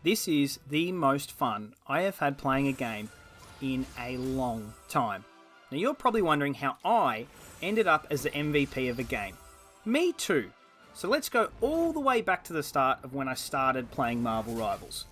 This is the most fun I have had playing a game in a long time. Now you're probably wondering how I ended up as the MVP of a game. Me too. So let's go all the way back to the start of when I started playing Marvel Rivals.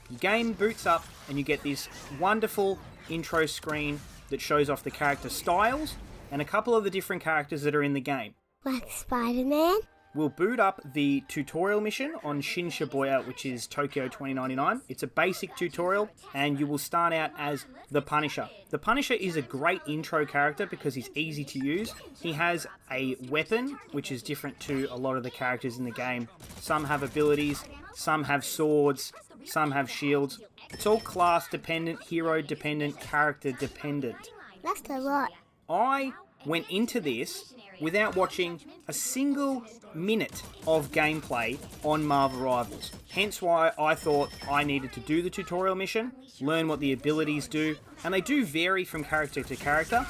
Your game boots up and you get this wonderful intro screen that shows off the character styles and a couple of the different characters that are in the game. Like Spider-Man? We'll boot up the tutorial mission on Shin Shibuya, which is Tokyo 2099. It's a basic tutorial, and you will start out as the Punisher. The Punisher is a great intro character because he's easy to use. He has a weapon, which is different to a lot of the characters in the game. Some have abilities, some have swords, some have shields. It's all class dependent, hero dependent, character dependent. That's a lot. I went into this without watching a single minute of gameplay on Marvel Rivals. Hence why I thought I needed to do the tutorial mission, learn what the abilities do, and they do vary from character to character,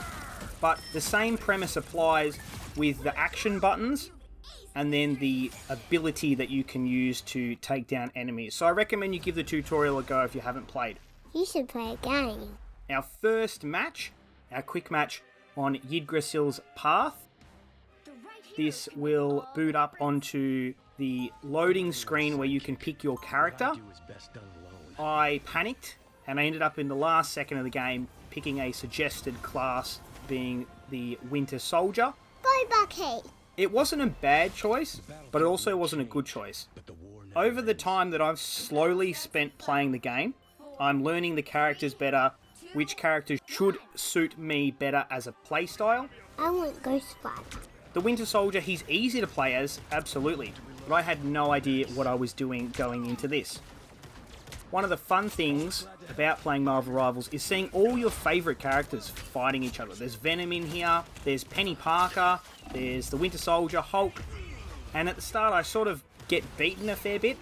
but the same premise applies with the action buttons and then the ability that you can use to take down enemies. So I recommend you give the tutorial a go if you haven't played. You should play a game. Our first match, our quick match on Yggdrasil's Path. This will boot up onto the loading screen where you can pick your character. I panicked and I ended up in the last second of the game picking a suggested class, being the Winter Soldier. Go Bucky! It wasn't a bad choice, but it also wasn't a good choice. Over the time that I've slowly spent playing the game, I'm learning the characters better, which characters should suit me better as a playstyle. I want Ghost Rider. The Winter Soldier, he's easy to play as, absolutely, but I had no idea what I was doing going into this. One of the fun things about playing Marvel Rivals is seeing all your favourite characters fighting each other. There's Venom in here, there's Penny Parker, there's the Winter Soldier, Hulk, and at the start I sort of get beaten a fair bit.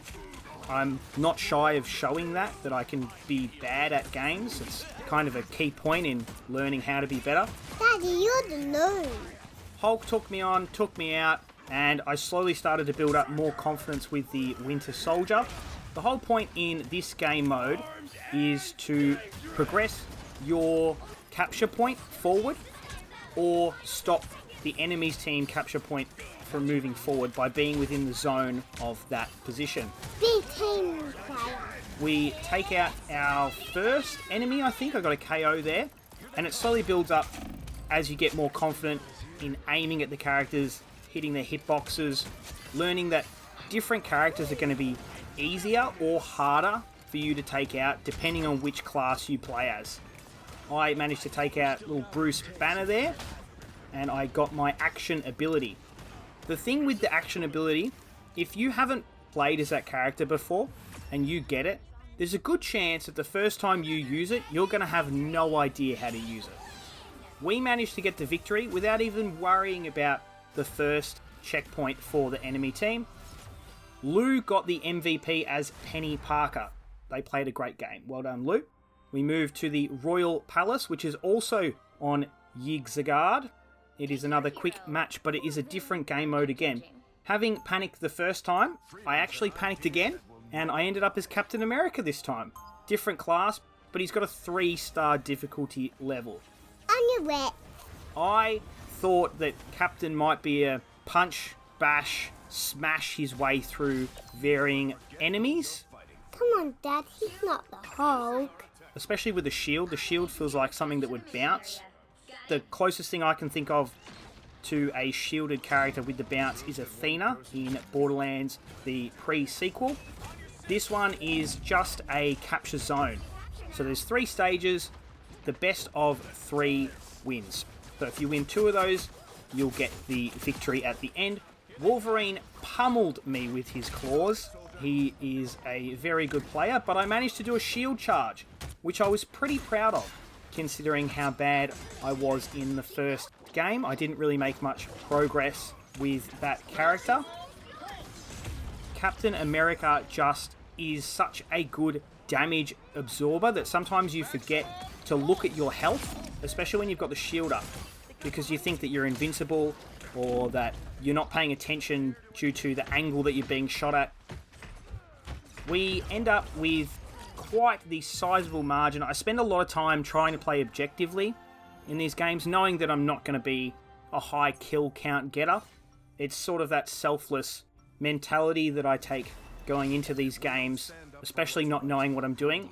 I'm not shy of showing that I can be bad at games. It's kind of a key point in learning how to be better. Daddy, you're the noob. Hulk took me on, took me out, and I slowly started to build up more confidence with the Winter Soldier. The whole point in this game mode is to progress your capture point forward or stop the enemy's team capture point from moving forward by being within the zone of that position. Big team player. We take out our first enemy, I think. I got a KO there. And it slowly builds up as you get more confident in aiming at the characters, hitting their hitboxes, learning that different characters are going to be easier or harder for you to take out depending on which class you play as. I managed to take out little Bruce Banner there, and I got my action ability. The thing with the action ability, if you haven't played as that character before and you get it, there's a good chance that the first time you use it, you're going to have no idea how to use it. We managed to get the victory without even worrying about the first checkpoint for the enemy team. Lou got the MVP as Penny Parker. They played a great game. Well done, Lou. We move to the Royal Palace, which is also on Yggdrasil. It is another quick match, but it is a different game mode again. Having panicked the first time, I actually panicked again, and I ended up as Captain America this time. Different class, but he's got a 3-star difficulty level. On your wet. I thought that Captain might be a punch, bash, smash his way through varying enemies. Come on, Dad, he's not the Hulk. Especially with the shield. The shield feels like something that would bounce. The closest thing I can think of to a shielded character with the bounce is Athena in Borderlands, the pre-sequel. This one is just a capture zone. So there's 3 stages. The best of 3 wins. So if you win 2 of those, you'll get the victory at the end. Wolverine pummeled me with his claws. He is a very good player, but I managed to do a shield charge, which I was pretty proud of, considering how bad I was in the first game. I didn't really make much progress with that character. Captain America just is such a good damage absorber that sometimes you forget to look at your health, especially when you've got the shield up, because you think that you're invincible or that you're not paying attention due to the angle that you're being shot at. we end up with quite the sizable margin. I spend a lot of time trying to play objectively in these games, knowing that I'm not going to be a high kill count getter. It's sort of that selfless mentality that I take going into these games, especially not knowing what I'm doing.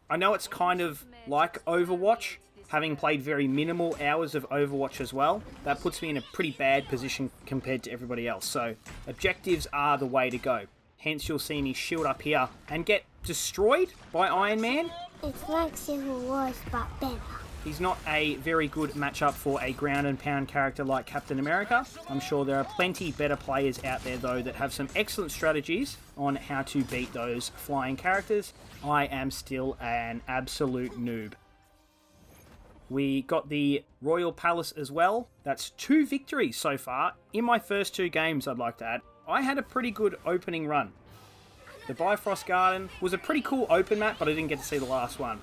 I know it's kind of like Overwatch, having played very minimal hours of Overwatch as well. That puts me in a pretty bad position compared to everybody else. So objectives are the way to go. Hence you'll see me shield up here and get destroyed by Iron Man. It's like Civil Wars, but better. He's not a very good matchup for a ground and pound character like Captain America. I'm sure there are plenty better players out there though that have some excellent strategies on how to beat those flying characters. I am still an absolute noob. We got the Royal Palace as well. That's 2 victories so far in my first 2 games, I'd like to add. I had a pretty good opening run. The Bifrost Garden was a pretty cool open map, but I didn't get to see the last one.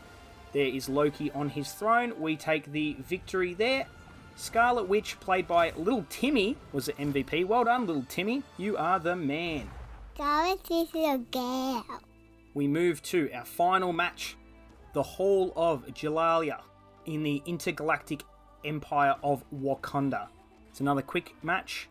There is Loki on his throne. We take the victory there. Scarlet Witch, played by Little Timmy, was the MVP. Well done, Little Timmy. You are the man. Scarlet is a girl. We move to our final match. The Hall of Jalalia in the intergalactic empire of Wakanda. It's another quick match.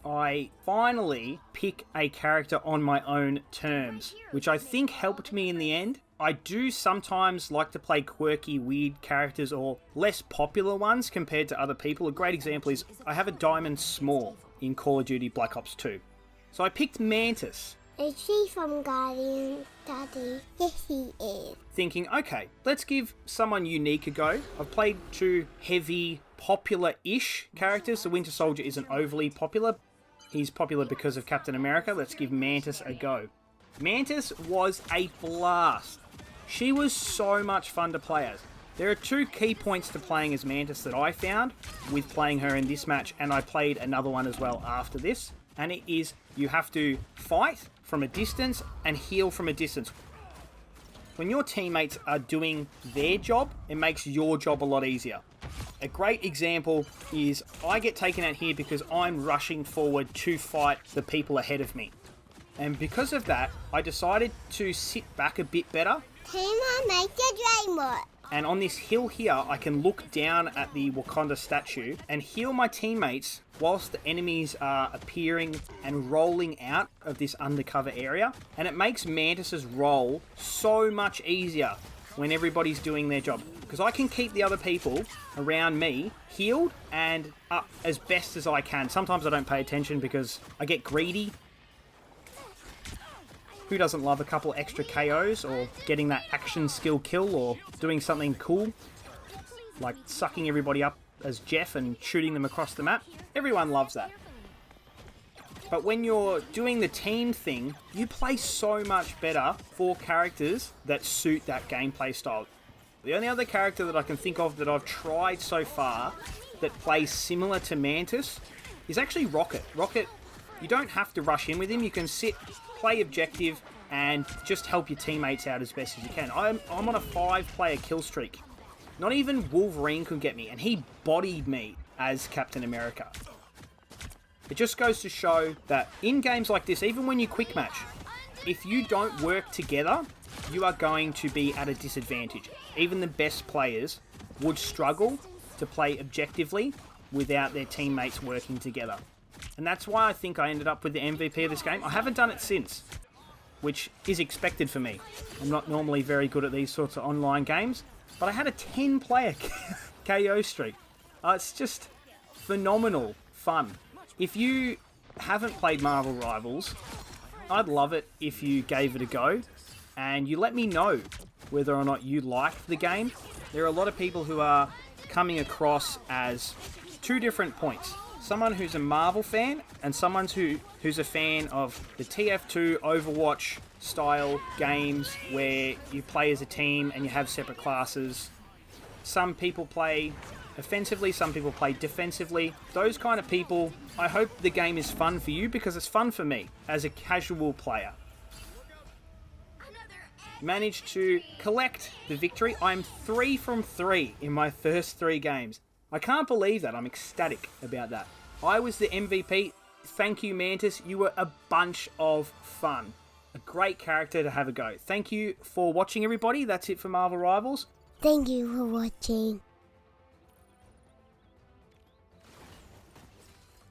I finally pick a character on my own terms, which I think helped me in the end. I do sometimes like to play quirky, weird characters or less popular ones compared to other people. A great example is I have a Diamond Small in Call of Duty Black Ops 2. So I picked Mantis. Is she from Guardians, Daddy? Yes, she is. Thinking, okay, let's give someone unique a go. I've played 2 heavy, popular-ish characters. The Winter Soldier isn't overly popular. He's popular because of Captain America. Let's give Mantis a go. Mantis was a blast. She was so much fun to play as. There are 2 key points to playing as Mantis that I found with playing her in this match, and I played another one as well after this. And it is, you have to fight from a distance and heal from a distance. When your teammates are doing their job, it makes your job a lot easier. A great example is I get taken out here because I'm rushing forward to fight the people ahead of me. And because of that, I decided to sit back a bit better. Tima, make your dream work. And on this hill here, I can look down at the Wakanda statue and heal my teammates whilst the enemies are appearing and rolling out of this undercover area. And it makes Mantis's role so much easier when everybody's doing their job. Because I can keep the other people around me healed and up as best as I can. Sometimes I don't pay attention because I get greedy. Who doesn't love a couple extra KOs or getting that action skill kill or doing something cool like sucking everybody up as Jeff and shooting them across the map? Everyone loves that. But when you're doing the team thing, you play so much better for characters that suit that gameplay style. The only other character that I can think of that I've tried so far that plays similar to Mantis is actually Rocket. Rocket, you don't have to rush in with him. You can sit, play objective, and just help your teammates out as best as you can. I'm on a 5-player kill streak. Not even Wolverine could get me, and he bodied me as Captain America. It just goes to show that in games like this, even when you quick match, if you don't work together, you are going to be at a disadvantage. Even the best players would struggle to play objectively without their teammates working together. And that's why I think I ended up with the MVP of this game. I haven't done it since, which is expected for me. I'm not normally very good at these sorts of online games, but I had a 10-player KO streak. It's just phenomenal fun. If you haven't played Marvel Rivals, I'd love it if you gave it a go and you let me know whether or not you like the game. There are a lot of people who are coming across as 2 different points. Someone who's a Marvel fan and someone who's a fan of the TF2 Overwatch style games where you play as a team and you have separate classes. Some people play offensively, some people play defensively. Those kind of people, I hope the game is fun for you because it's fun for me as a casual player. Managed to collect the victory. I'm 3 from 3 in my first 3 games. I can't believe that. I'm ecstatic about that. I was the MVP. Thank you, Mantis. You were a bunch of fun. A great character to have a go. Thank you for watching, everybody. That's it for Marvel Rivals. Thank you for watching.